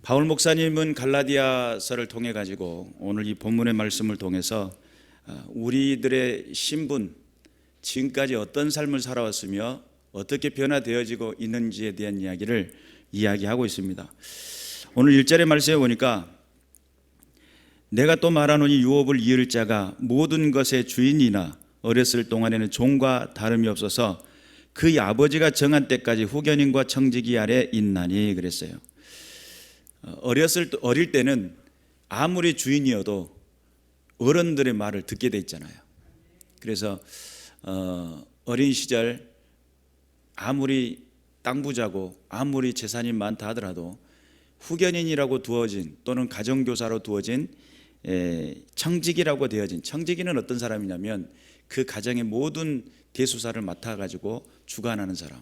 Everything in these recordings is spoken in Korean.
바울 목사님은 갈라디아서를 통해 가지고 오늘 이 본문의 말씀을 통해서 우리들의 신분, 지금까지 어떤 삶을 살아왔으며 어떻게 변화되어지고 있는지에 대한 이야기를 이야기하고 있습니다. 오늘 1절의 말씀에 보니까 내가 또 말하노니 유업을 이을 자가 모든 것의 주인이나 어렸을 동안에는 종과 다름이 없어서 그의 아버지가 정한 때까지 후견인과 청지기 아래 있나니 그랬어요. 어릴 때는 아무리 주인이어도 어른들의 말을 듣게 돼 있잖아요. 그래서 어린 시절 아무리 땅 부자고 아무리 재산이 많다 하더라도 후견인이라고 두어진 또는 가정교사로 두어진 청지기라고 되어진, 청지기는 어떤 사람이냐면 그 가정의 모든 대수사를 맡아가지고 주관하는 사람,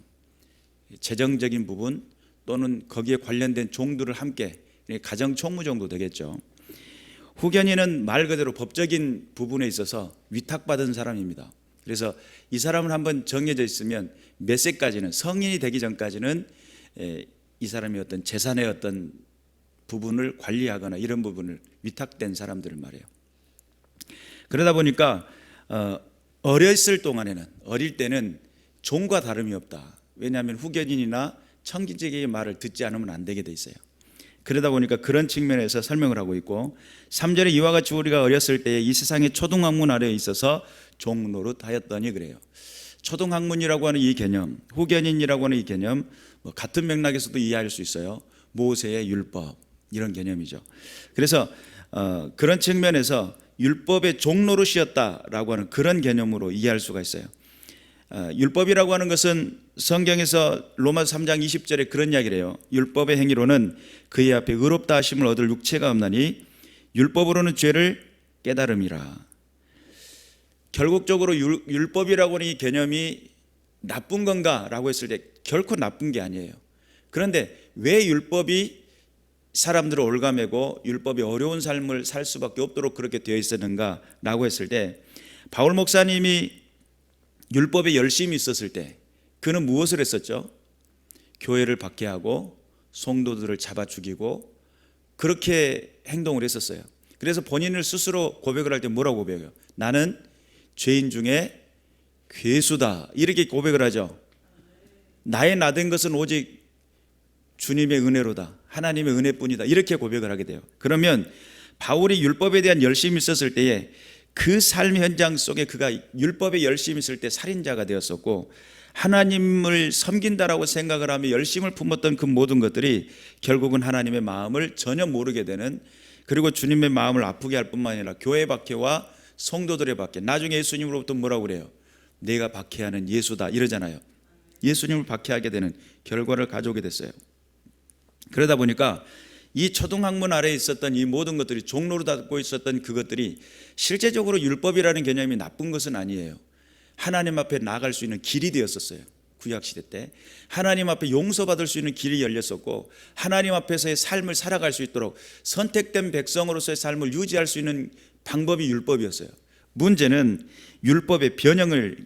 재정적인 부분 또는 거기에 관련된 종들을 함께, 가정 총무 정도 되겠죠. 후견인은 말 그대로 법적인 부분에 있어서 위탁받은 사람입니다. 그래서 이 사람은 한번 정해져 있으면 몇 세까지는, 성인이 되기 전까지는 이 사람이 어떤 재산의 어떤 부분을 관리하거나 이런 부분을 위탁된 사람들을 말해요. 그러다 보니까 어릴 때는 종과 다름이 없다. 왜냐하면 후견인이나 청지기의 말을 듣지 않으면 안 되게 돼 있어요. 그러다 보니까 그런 측면에서 설명을 하고 있고, 3절에 이와 같이 우리가 어렸을 때에 이 세상의 초등학문 아래에 있어서 종노릇하였더니 그래요. 초등학문이라고 하는 이 개념, 후견인이라고 하는 이 개념, 같은 맥락에서도 이해할 수 있어요. 모세의 율법 이런 개념이죠. 그래서 그런 측면에서 율법의 종노릇이었다라고 하는 그런 개념으로 이해할 수가 있어요. 율법이라고 하는 것은 성경에서 로마서 3장 20절에 그런 이야기를 해요. 율법의 행위로는 그의 앞에 의롭다 하심을 얻을 육체가 없나니 율법으로는 죄를 깨달음이라. 결국적으로 율법이라고 하는 이 개념이 나쁜 건가라고 했을 때 결코 나쁜 게 아니에요. 그런데 왜 율법이 사람들을 올가매고 율법이 어려운 삶을 살 수밖에 없도록 그렇게 되어 있었는가라고 했을 때, 바울 목사님이 율법에 열심히 있었을 때 그는 무엇을 했었죠? 교회를 박해하고 성도들을 잡아 죽이고 그렇게 행동을 했었어요. 그래서 본인을 스스로 고백을 할 때 뭐라고 고백해요? 나는 죄인 중에 괴수다, 이렇게 고백을 하죠. 나의 나된 것은 오직 주님의 은혜로다, 하나님의 은혜뿐이다, 이렇게 고백을 하게 돼요. 그러면 바울이 율법에 대한 열심이 있었을 때에 그 삶 현장 속에 그가 율법에 열심히 있을 때 살인자가 되었었고, 하나님을 섬긴다라고 생각을 하며 열심을 품었던 그 모든 것들이 결국은 하나님의 마음을 전혀 모르게 되는, 그리고 주님의 마음을 아프게 할 뿐만 아니라 교회 박해와 성도들의 박해, 나중에 예수님으로부터 뭐라고 그래요? 내가 박해하는 예수다 이러잖아요. 예수님을 박해하게 되는 결과를 가져오게 됐어요. 그러다 보니까 이 초등학문 아래에 있었던 이 모든 것들이, 종로로 닫고 있었던 그것들이 실제적으로 율법이라는 개념이 나쁜 것은 아니에요. 하나님 앞에 나아갈 수 있는 길이 되었었어요. 구약시대 때 하나님 앞에 용서받을 수 있는 길이 열렸었고, 하나님 앞에서의 삶을 살아갈 수 있도록 선택된 백성으로서의 삶을 유지할 수 있는 방법이 율법이었어요. 문제는 율법이 변형을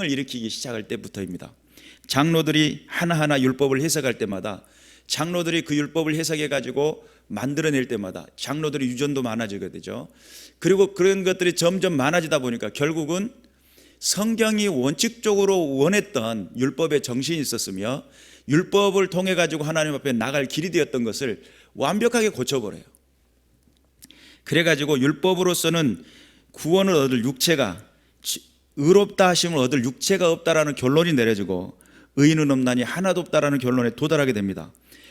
일으키기 시작할 때부터입니다. 장로들이 하나하나 율법을 해석할 때마다, 장로들이 그 율법을 해석해 가지고 만들어낼 때마다 장로들의 유전도 많아지게 되죠. 그리고 그런 것들이 점점 많아지다 보니까 결국은 성경이 원칙적으로 원했던 율법의 정신이 있었으며 율법을 통해 가지고 하나님 앞에 나갈 길이 되었던 것을 완벽하게 고쳐버려요. 그래 가지고 율법으로서는 구원을 얻을 육체가, 의롭다 하심을 얻을 육체가 없다라는 결론이 내려지고 의인은 없나니 하나도 없다라는 결론에 도달하게 됩니다.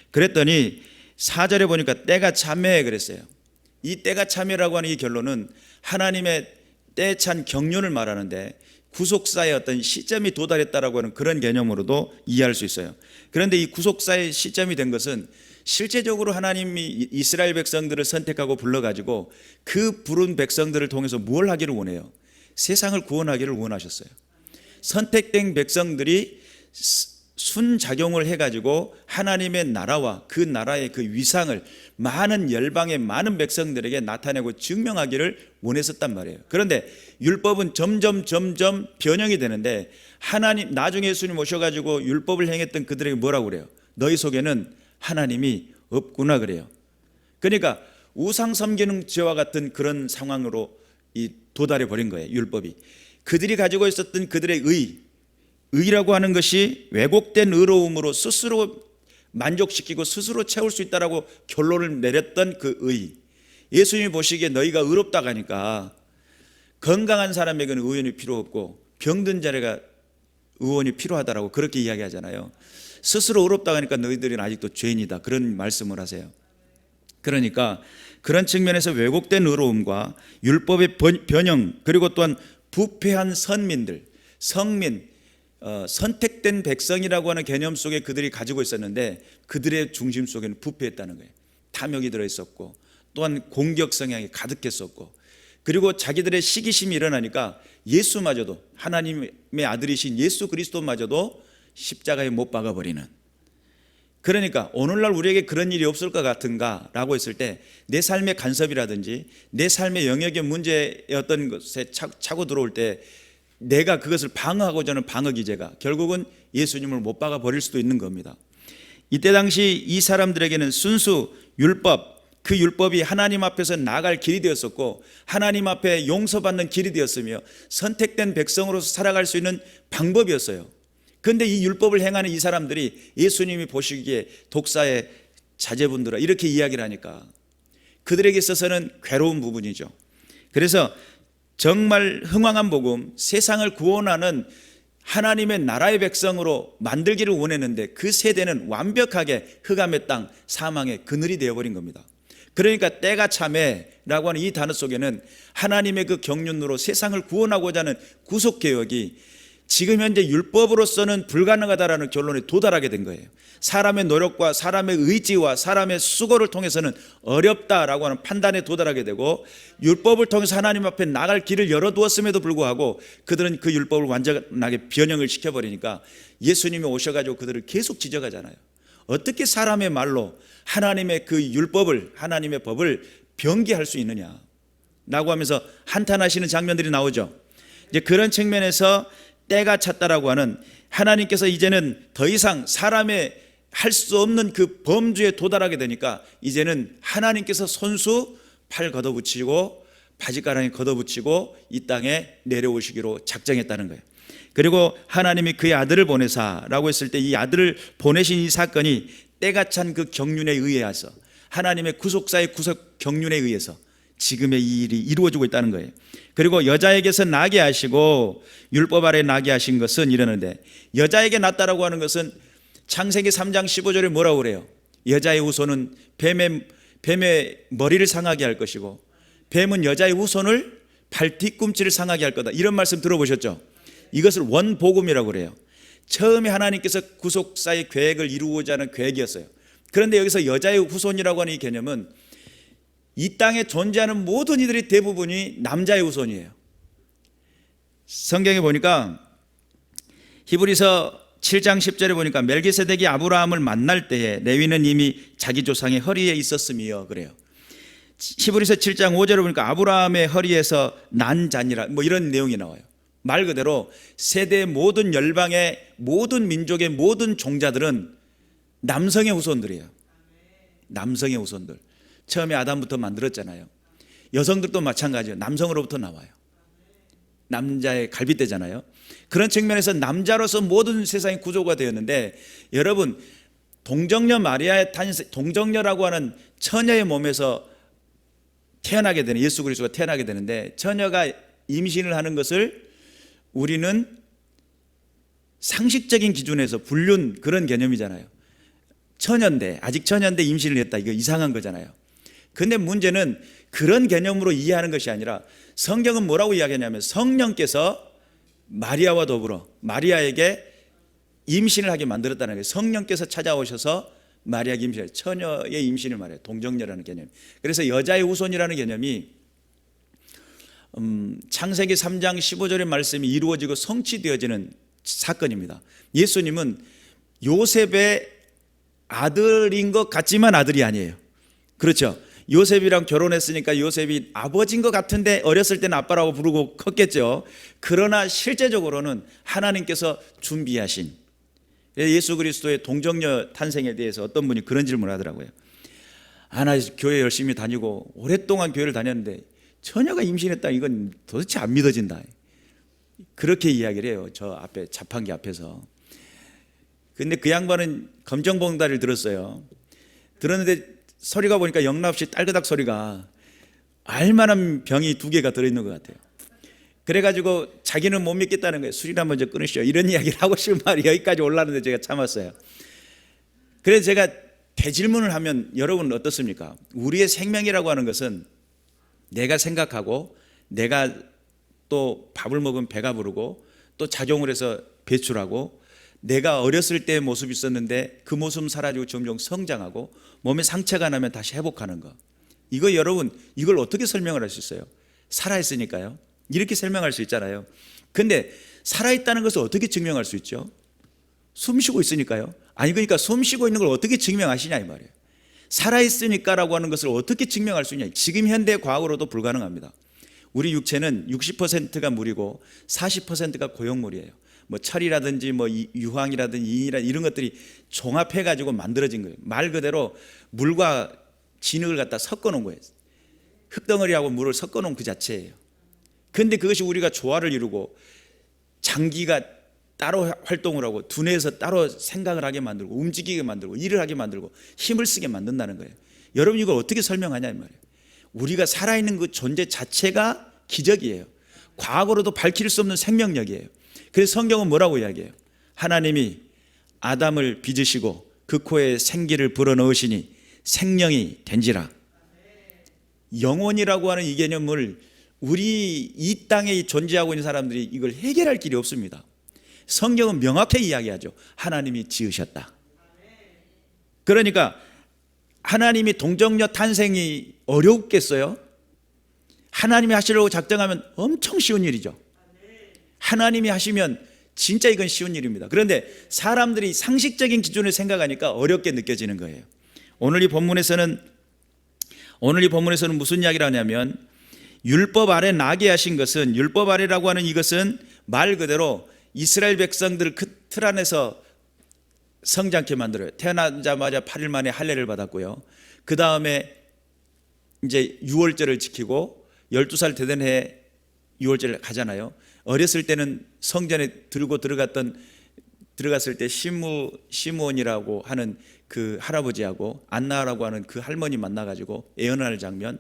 그랬더니 4절에 보니까 때가 참해 그랬어요. 이 때가 참해라고 하는 이 결론은 하나님의 때찬 경륜을 말하는데 구속사의 어떤 시점이 도달했다라고 하는 그런 개념으로도 이해할 수 있어요. 그런데 이 구속사의 시점이 된 것은 실제적으로 하나님이 이스라엘 백성들을 선택하고 불러가지고 그 부른 백성들을 통해서 뭘 하기를 원해요? 세상을 구원하기를 원하셨어요. 선택된 백성들이 순작용을 해가지고 하나님의 나라와 그 나라의 그 위상을 많은 열방의 많은 백성들에게 나타내고 증명하기를 원했었단 말이에요. 그런데 율법은 점점 변형이 되는데, 나중에 예수님 오셔가지고 율법을 행했던 그들에게 뭐라고 그래요? 너희 속에는 하나님이 없구나 그래요. 그러니까 우상 섬기는 죄와 같은 그런 상황으로 도달해 버린 거예요. 율법이 그들이 가지고 있었던 그들의 의라고 하는 것이 왜곡된 의로움으로 스스로 만족시키고 스스로 채울 수 있다라고 결론을 내렸던 그 의. 예수님이 보시기에 너희가 의롭다고 하니까 건강한 사람에게는 의원이 필요 없고 병든 자가 의원이 필요하다라고 그렇게 이야기하잖아요. 스스로 의롭다고 하니까 너희들은 아직도 죄인이다, 그런 말씀을 하세요. 그러니까 그런 측면에서 왜곡된 의로움과 율법의 변형, 그리고 또한 부패한 선민들, 성민, 선택된 백성이라고 하는 개념 속에 그들이 가지고 있었는데 그들의 중심 속에는 부패했다는 거예요. 탐욕이 들어있었고 또한 공격 성향이 가득했었고, 그리고 자기들의 시기심이 일어나니까 예수마저도, 하나님의 아들이신 예수 그리스도마저도 십자가에 못 박아버리는. 그러니까 오늘날 우리에게 그런 일이 없을 것 같은가 라고 했을 때 내 삶의 간섭이라든지 내 삶의 영역의 문제였던 것에 차고 들어올 때 내가 그것을 방어하고자 하는 방어 기제가 결국은 예수님을 못 박아 버릴 수도 있는 겁니다. 이때 당시 이 사람들에게는 순수 율법, 그 율법이 하나님 앞에서 나아갈 길이 되었었고 하나님 앞에 용서받는 길이 되었으며 선택된 백성으로서 살아갈 수 있는 방법이었어요. 그런데 이 율법을 행하는 이 사람들이 예수님이 보시기에 독사의 자제분들아 이렇게 이야기를 하니까 그들에게 있어서는 괴로운 부분이죠. 그래서 정말 흥왕한 복음, 세상을 구원하는 하나님의 나라의 백성으로 만들기를 원했는데 그 세대는 완벽하게 흑암의 땅, 사망의 그늘이 되어버린 겁니다. 그러니까 때가 참에라고 하는 이 단어 속에는 하나님의 그 경륜으로 세상을 구원하고자 하는 구속개혁이 지금 현재 율법으로서는 불가능하다라는 결론에 도달하게 된 거예요. 사람의 노력과 사람의 의지와 사람의 수고를 통해서는 어렵다라고 하는 판단에 도달하게 되고, 율법을 통해서 하나님 앞에 나갈 길을 열어두었음에도 불구하고 그들은 그 율법을 완전하게 변형을 시켜버리니까 예수님이 오셔가지고 그들을 계속 지적하잖아요. 어떻게 사람의 말로 하나님의 그 율법을, 하나님의 법을 변개할 수 있느냐라고 하면서 한탄하시는 장면들이 나오죠. 이제 그런 측면에서 때가 찼다라고 하는, 하나님께서 이제는 더 이상 사람의 할 수 없는 그 범주에 도달하게 되니까 이제는 하나님께서 손수 팔 걷어붙이고 바지가랑이 걷어붙이고 이 땅에 내려오시기로 작정했다는 거예요. 그리고 하나님이 그의 아들을 보내사라고 했을 때 이 아들을 보내신 이 사건이 때가 찬 그 경륜에 의해서, 하나님의 구속사의 구속 경륜에 의해서 지금의 이 일이 이루어지고 있다는 거예요. 그리고 여자에게서 나게 하시고 율법 아래 나게 하신 것은 이러는데, 여자에게 낳았다라고 하는 것은 창세기 3장 15절에 뭐라고 그래요? 여자의 후손은 뱀의 머리를 상하게 할 것이고 뱀은 여자의 후손을 발 뒤꿈치를 상하게 할 거다, 이런 말씀 들어보셨죠? 이것을 원복음이라고 그래요. 처음에 하나님께서 구속사의 계획을 이루고자 하는 계획이었어요. 그런데 여기서 여자의 후손이라고 하는 이 개념은 이 땅에 존재하는 모든 이들이 대부분이 남자의 후손이에요. 성경에 보니까 히브리서 7장 10절에 보니까 멜기세덱이 아브라함을 만날 때에 레위는 이미 자기 조상의 허리에 있었으며 그래요. 히브리서 7장 5절에 보니까 아브라함의 허리에서 난 자니라, 뭐 이런 내용이 나와요. 말 그대로 세대의 모든 열방의 모든 민족의 모든 종자들은 남성의 후손들이에요. 남성의 후손들. 처음에 아담부터 만들었잖아요. 여성들도 마찬가지예요. 남성으로부터 나와요. 남자의 갈빗대잖아요. 그런 측면에서 남자로서 모든 세상이 구조가 되었는데, 여러분 동정녀 마리아의 탄생, 동정녀라고 하는 처녀의 몸에서 태어나게 되는, 예수 그리스도가 태어나게 되는데, 처녀가 임신을 하는 것을 우리는 상식적인 기준에서 불륜 그런 개념이잖아요. 처녀인데, 아직 처녀인데 임신을 했다, 이거 이상한 거잖아요. 근데 문제는 그런 개념으로 이해하는 것이 아니라 성경은 뭐라고 이야기하냐면, 성령께서 마리아와 더불어 마리아에게 임신을 하게 만들었다는 거예요. 성령께서 찾아오셔서 마리아에게 임신을, 처녀의 임신을 말해요. 동정녀라는 개념. 그래서 여자의 후손이라는 개념이 창세기 3장 15절의 말씀이 이루어지고 성취되어지는 사건입니다. 예수님은 요셉의 아들인 것 같지만 아들이 아니에요. 그렇죠? 요셉이랑 결혼했으니까 요셉이 아버지인 것 같은데 어렸을 때는 아빠라고 부르고 컸겠죠. 그러나 실제적으로는 하나님께서 준비하신 예수 그리스도의 동정녀 탄생에 대해서 어떤 분이 그런 질문을 하더라고요. 나 교회 열심히 다니고 오랫동안 교회를 다녔는데 처녀가 임신했다, 이건 도대체 안 믿어진다. 그렇게 이야기를 해요. 저 앞에 자판기 앞에서. 근데 그 양반은 검정봉다리를 들었어요. 들었는데 소리가 보니까 영락없이 딸그닥 소리가 알만한 병이 2개가 들어있는 것 같아요. 그래가지고 자기는 못 믿겠다는 거예요. 술이나 먼저 끊으시오, 이런 이야기를 하고 싶은 말이 여기까지 올라왔는데 제가 참았어요. 그래서 제가 대질문을 하면 여러분 어떻습니까? 우리의 생명이라고 하는 것은 내가 생각하고, 내가 또 밥을 먹으면 배가 부르고, 또 작용을 해서 배출하고, 내가 어렸을 때의 모습이 있었는데 그 모습은 사라지고 점점 성장하고 몸에 상처가 나면 다시 회복하는 거. 이거 여러분, 이걸 어떻게 설명을 할 수 있어요? 살아있으니까요. 이렇게 설명할 수 있잖아요. 근데 살아있다는 것을 어떻게 증명할 수 있죠? 숨 쉬고 있으니까요. 아니, 그러니까 숨 쉬고 있는 걸 어떻게 증명하시냐 이 말이에요. 살아있으니까라고 하는 것을 어떻게 증명할 수 있냐. 지금 현대 과학으로도 불가능합니다. 우리 육체는 60%가 물이고 40%가 고용물이에요. 뭐 철이라든지 뭐 유황이라든지 인이라든지 이런 것들이 종합해 가지고 만들어진 거예요. 말 그대로 물과 진흙을 갖다 섞어 놓은 거예요. 흙덩어리하고 물을 섞어 놓은 그 자체예요. 그런데 그것이 우리가 조화를 이루고 장기가 따로 활동을 하고 두뇌에서 따로 생각을 하게 만들고 움직이게 만들고 일을 하게 만들고 힘을 쓰게 만든다는 거예요. 여러분, 이걸 어떻게 설명하냐 이 말이에요. 우리가 살아있는 그 존재 자체가 기적이에요. 과거로도 밝힐 수 없는 생명력이에요. 그래서 성경은 뭐라고 이야기해요? 하나님이 아담을 빚으시고 그 코에 생기를 불어넣으시니 생명이 된지라. 영혼이라고 하는 이 개념을 우리 이 땅에 존재하고 있는 사람들이 이걸 해결할 길이 없습니다. 성경은 명확하게 이야기하죠. 하나님이 지으셨다. 그러니까 하나님이 동정녀 탄생이 어렵겠어요? 하나님이 하시려고 작정하면 엄청 쉬운 일이죠. 하나님이 하시면 진짜 이건 쉬운 일입니다. 그런데 사람들이 상식적인 기준을 생각하니까 어렵게 느껴지는 거예요. 오늘 이 본문에서는 무슨 이야기를 하냐면, 율법 아래 나게 하신 것은, 율법 아래라고 하는 이것은 말 그대로 이스라엘 백성들을 그 틀 안에서 성장케 만들어요. 태어나자마자 8일 만에 할례를 받았고요. 그 다음에 이제 유월절을 지키고 12살 되던 해 유월절을 가잖아요. 어렸을 때는 성전에 들어갔을 때 시므온이라고 하는 그 할아버지하고 안나라고 하는 그 할머니 만나가지고 예언하는 장면,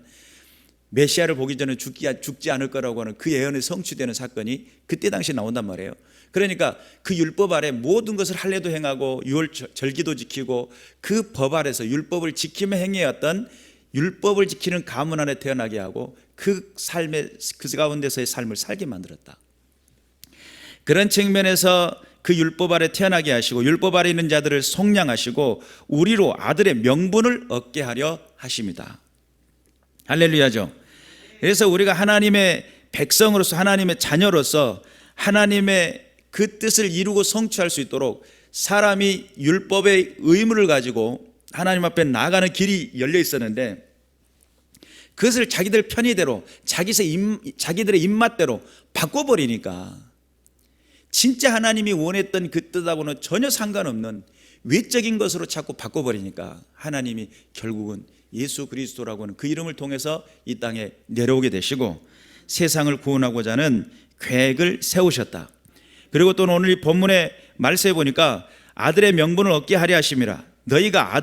메시아를 보기 전에 죽지 않을 거라고 하는 그 예언이 성취되는 사건이 그때 당시 나온단 말이에요. 그러니까 그 율법 아래 모든 것을 할례도 행하고 유월절기도 지키고 그 법 아래서 율법을 지키며 행해왔던, 율법을 지키는 가문 안에 태어나게 하고 그 가운데서의 삶을 살게 만들었다. 그런 측면에서 그 율법 아래 태어나게 하시고 율법 아래 있는 자들을 속량하시고 우리로 아들의 명분을 얻게 하려 하십니다. 할렐루야죠. 그래서 우리가 하나님의 백성으로서, 하나님의 자녀로서 하나님의 그 뜻을 이루고 성취할 수 있도록 사람이 율법의 의무를 가지고 하나님 앞에 나아가는 길이 열려 있었는데, 그것을 자기들 편의대로 자기들의 입맛대로 바꿔버리니까 진짜 하나님이 원했던 그 뜻하고는 전혀 상관없는 외적인 것으로 자꾸 바꿔버리니까 하나님이 결국은 예수 그리스도라고 하는 그 이름을 통해서 이 땅에 내려오게 되시고 세상을 구원하고자 하는 계획을 세우셨다. 그리고 또 오늘 이 본문의 말씀에 보니까 아들의 명분을 얻게 하려 하심이라. 너희가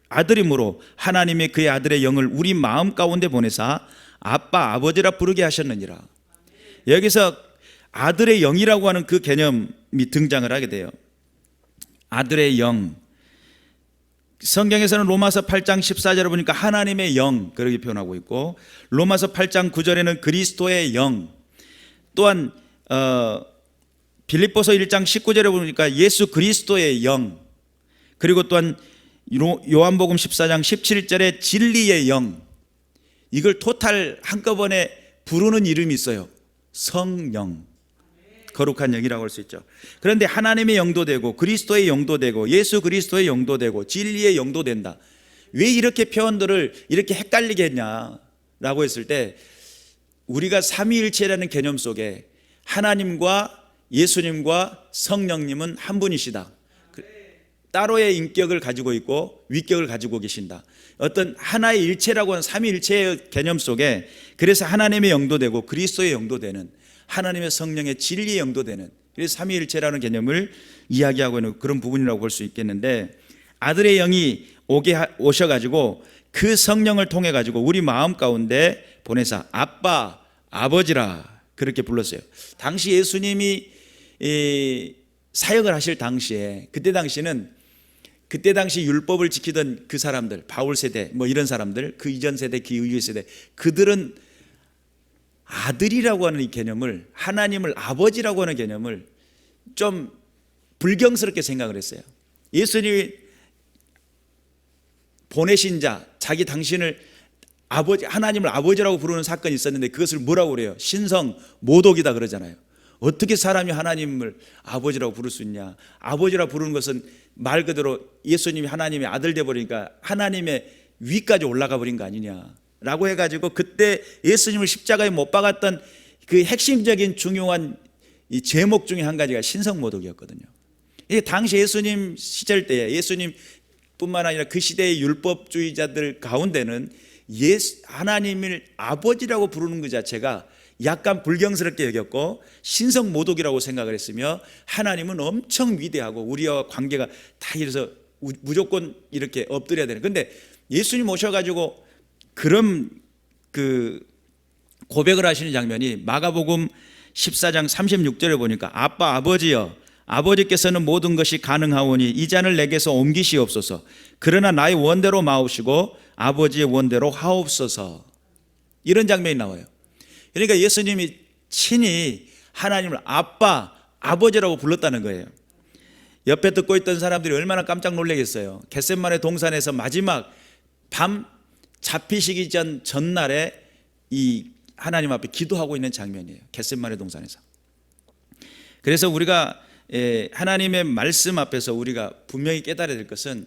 아들이므로 하나님이 그의 아들의 영을 우리 마음 가운데 보내사 아빠 아버지라 부르게 하셨느니라. 여기서 아들의 영이라고 하는 그 개념이 등장을 하게 돼요. 아들의 영. 성경에서는 로마서 8장 14절을 보니까 하나님의 영 그렇게 표현하고 있고, 로마서 8장 9절에는 그리스도의 영, 또한 빌립보서 1장 19절에 보니까 예수 그리스도의 영, 그리고 또한 요한복음 14장 17절에 진리의 영, 이걸 토탈 한꺼번에 부르는 이름이 있어요. 성령, 거룩한 영이라고 할 수 있죠. 그런데 하나님의 영도 되고 그리스도의 영도 되고 예수 그리스도의 영도 되고 진리의 영도 된다. 왜 이렇게 표현들을 이렇게 헷갈리게 했냐라고 했을 때, 우리가 삼위일체라는 개념 속에 하나님과 예수님과 성령님은 한 분이시다. 따로의 인격을 가지고 있고 위격을 가지고 계신다. 어떤 하나의 일체라고 하는 삼위일체의 개념 속에 그래서 하나님의 영도 되고 그리스도의 영도 되는 하나님의 성령의 진리의 영도 되는 그래서 삼위일체라는 개념을 이야기하고 있는 그런 부분이라고 볼 수 있겠는데 아들의 영이 오셔가지고 그 성령을 통해 가지고 우리 마음 가운데 보내사 아빠 아버지라 그렇게 불렀어요. 당시 예수님이 사역을 하실 당시에 그때 당시 율법을 지키던 그 사람들 바울 세대 뭐 이런 사람들 그 이전 세대 그 이후 세대 그들은 아들이라고 하는 이 개념을 하나님을 아버지라고 하는 개념을 좀 불경스럽게 생각을 했어요. 예수님이 보내신 자 자기 당신을 아버지 하나님을 아버지라고 부르는 사건이 있었는데 그것을 뭐라고 그래요? 신성 모독이다 그러잖아요. 어떻게 사람이 하나님을 아버지라고 부를 수 있냐? 아버지라고 부르는 것은 말 그대로 예수님이 하나님의 아들 돼 버리니까 하나님의 위까지 올라가 버린 거 아니냐라고 해가지고 그때 예수님을 십자가에 못 박았던 그 핵심적인 중요한 이 제목 중에 한 가지가 신성모독이었거든요. 이게 당시 예수님 시절 때에 예수님뿐만 아니라 그 시대의 율법주의자들 가운데는 하나님을 아버지라고 부르는 그 자체가 약간 불경스럽게 여겼고 신성모독이라고 생각을 했으며 하나님은 엄청 위대하고 우리와 관계가 다 이래서 무조건 이렇게 엎드려야 되는. 근데 예수님 오셔가지고 그런 그 고백을 하시는 장면이 마가복음 14장 36절에 보니까 아빠 아버지여 아버지께서는 모든 것이 가능하오니 이 잔을 내게서 옮기시옵소서. 그러나 나의 원대로 마옵시고 아버지의 원대로 하옵소서. 이런 장면이 나와요. 그러니까 예수님이 친히 하나님을 아빠 아버지라고 불렀다는 거예요. 옆에 듣고 있던 사람들이 얼마나 깜짝 놀라겠어요. 겟세마네 동산에서 마지막 밤 잡히시기 전날에 이 하나님 앞에 기도하고 있는 장면이에요. 겟세마네 동산에서. 그래서 우리가 하나님의 말씀 앞에서 우리가 분명히 깨달아야 될 것은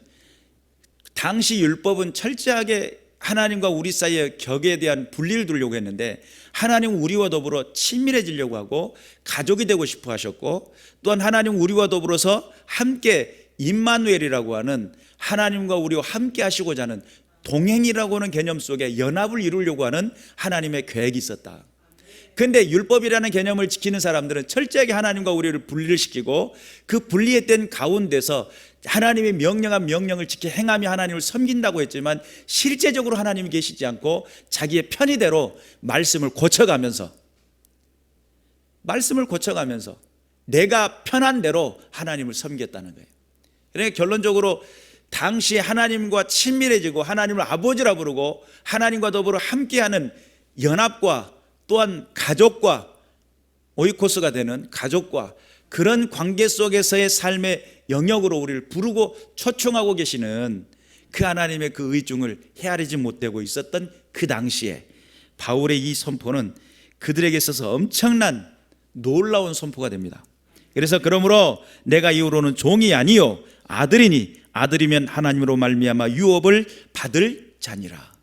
당시 율법은 철저하게 하나님과 우리 사이의 격에 대한 분리를 두려고 했는데 하나님은 우리와 더불어 친밀해지려고 하고 가족이 되고 싶어 하셨고 또한 하나님은 우리와 더불어서 함께 임마누엘이라고 하는 하나님과 우리와 함께 하시고자 하는 동행이라고 하는 개념 속에 연합을 이루려고 하는 하나님의 계획이 있었다. 그런데 율법이라는 개념을 지키는 사람들은 철저하게 하나님과 우리를 분리를 시키고 그 분리했던 가운데서 하나님의 명령한 명령을 지켜 행하며 하나님을 섬긴다고 했지만 실제적으로 하나님이 계시지 않고 자기의 편의대로 말씀을 고쳐가면서 내가 편한 대로 하나님을 섬겼다는 거예요. 그러니까 결론적으로 당시 하나님과 친밀해지고 하나님을 아버지라 부르고 하나님과 더불어 함께하는 연합과 또한 가족과 오이코스가 되는 가족과 그런 관계 속에서의 삶의 영역으로 우리를 부르고 초청하고 계시는 그 하나님의 그 의중을 헤아리지 못하고 있었던 그 당시에 바울의 이 선포는 그들에게 있어서 엄청난 놀라운 선포가 됩니다. 그래서 그러므로 내가 이후로는 종이 아니요 아들이니 아들이면 하나님으로 말미암아 유업을 받을 자니라.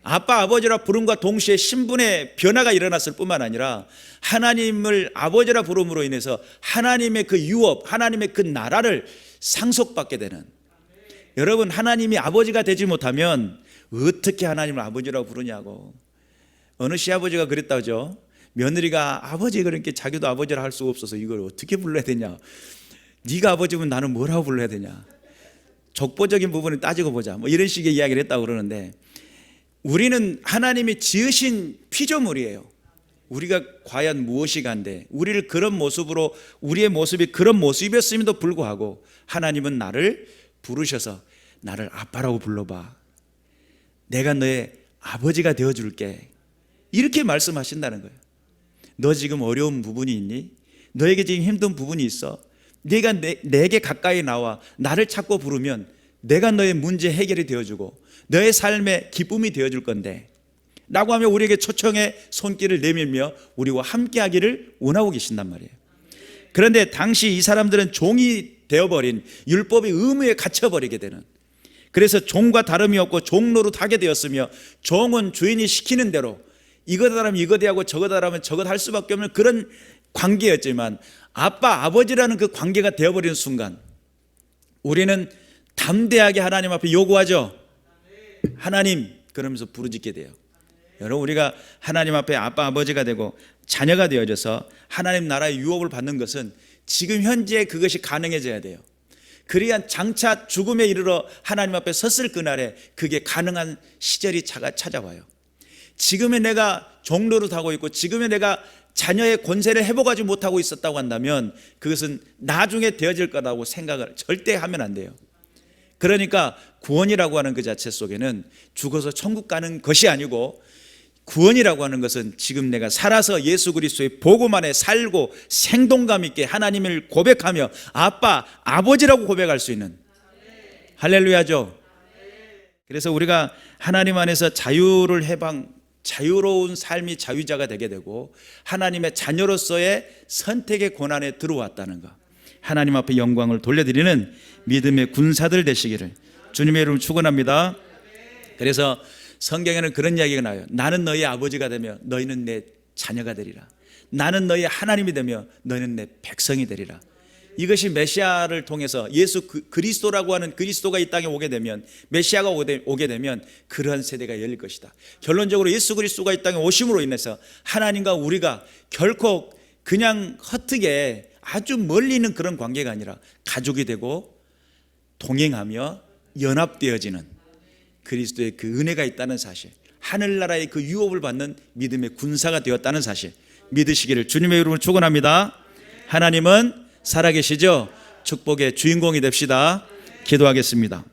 아빠 아버지라 부름과 동시에 신분의 변화가 일어났을 뿐만 아니라 하나님을 아버지라 부름으로 인해서 하나님의 그 유업 하나님의 그 나라를 상속받게 되는. 여러분 하나님이 아버지가 되지 못하면 어떻게 하나님을 아버지라고 부르냐고. 어느 시아버지가 그랬다죠. 며느리가 아버지 그러니까 자기도 아버지라 할 수가 없어서 이걸 어떻게 불러야 되냐. 네가 아버지면 나는 뭐라고 불러야 되냐. 족보적인 부분을 따지고 보자 뭐 이런 식의 이야기를 했다고 그러는데 우리는 하나님이 지으신 피조물이에요. 우리가 과연 무엇이 간데 우리를 그런 모습으로 우리의 모습이 그런 모습이었음에도 불구하고 하나님은 나를 부르셔서 나를 아빠라고 불러봐. 내가 너의 아버지가 되어줄게. 이렇게 말씀하신다는 거예요. 너 지금 어려운 부분이 있니? 너에게 지금 힘든 부분이 있어? 네가 내게 가까이 나와 나를 찾고 부르면 내가 너의 문제 해결이 되어주고 너의 삶의 기쁨이 되어줄 건데 라고 하며 우리에게 초청의 손길을 내밀며 우리와 함께하기를 원하고 계신단 말이에요. 그런데 당시 이 사람들은 종이 되어버린 율법의 의무에 갇혀버리게 되는, 그래서 종과 다름이 없고 종노릇 하게 되었으며 종은 주인이 시키는 대로 이것 하라면 이것 하고 저것 하라면 저것 할 수밖에 없는 그런 관계였지만 아빠 아버지라는 그 관계가 되어버리는 순간 우리는 담대하게 하나님 앞에 요구하죠. 하나님 그러면서 부르짖게 돼요. 여러분, 우리가 하나님 앞에 아빠 아버지가 되고 자녀가 되어져서 하나님 나라의 유업을 받는 것은 지금 현재 그것이 가능해져야 돼요. 그래야 장차 죽음에 이르러 하나님 앞에 섰을 그날에 그게 가능한 시절이 찾아와요. 지금의 내가 종로를 타고 있고 지금의 내가 자녀의 권세를 회복하지 못하고 있었다고 한다면 그것은 나중에 되어질 거라고 생각을 절대 하면 안 돼요. 그러니까 구원이라고 하는 그 자체 속에는 죽어서 천국 가는 것이 아니고, 구원이라고 하는 것은 지금 내가 살아서 예수 그리스도의 복음 안에 살고 생동감 있게 하나님을 고백하며 아빠, 아버지라고 고백할 수 있는, 할렐루야죠. 그래서 우리가 하나님 안에서 자유로운 삶이 자유자가 되게 되고 하나님의 자녀로서의 선택의 권한에 들어왔다는 것, 하나님 앞에 영광을 돌려드리는 믿음의 군사들 되시기를 주님의 이름으로 축원합니다. 그래서 성경에는 그런 이야기가 나와요. 나는 너희 아버지가 되며 너희는 내 자녀가 되리라. 나는 너희 하나님이 되며 너희는 내 백성이 되리라. 이것이 메시아를 통해서 예수 그리스도라고 하는 그리스도가 이 땅에 오게 되면, 메시아가 오게 되면 그러한 세대가 열릴 것이다. 결론적으로 예수 그리스도가 이 땅에 오심으로 인해서 하나님과 우리가 결코 그냥 헛되게 아주 멀리 있는 그런 관계가 아니라 가족이 되고 동행하며 연합되어지는 그리스도의 그 은혜가 있다는 사실, 하늘나라의 그 유업을 받는 믿음의 군사가 되었다는 사실 믿으시기를 주님의 이름으로 축원합니다. 하나님은 살아계시죠? 축복의 주인공이 됩시다. 기도하겠습니다.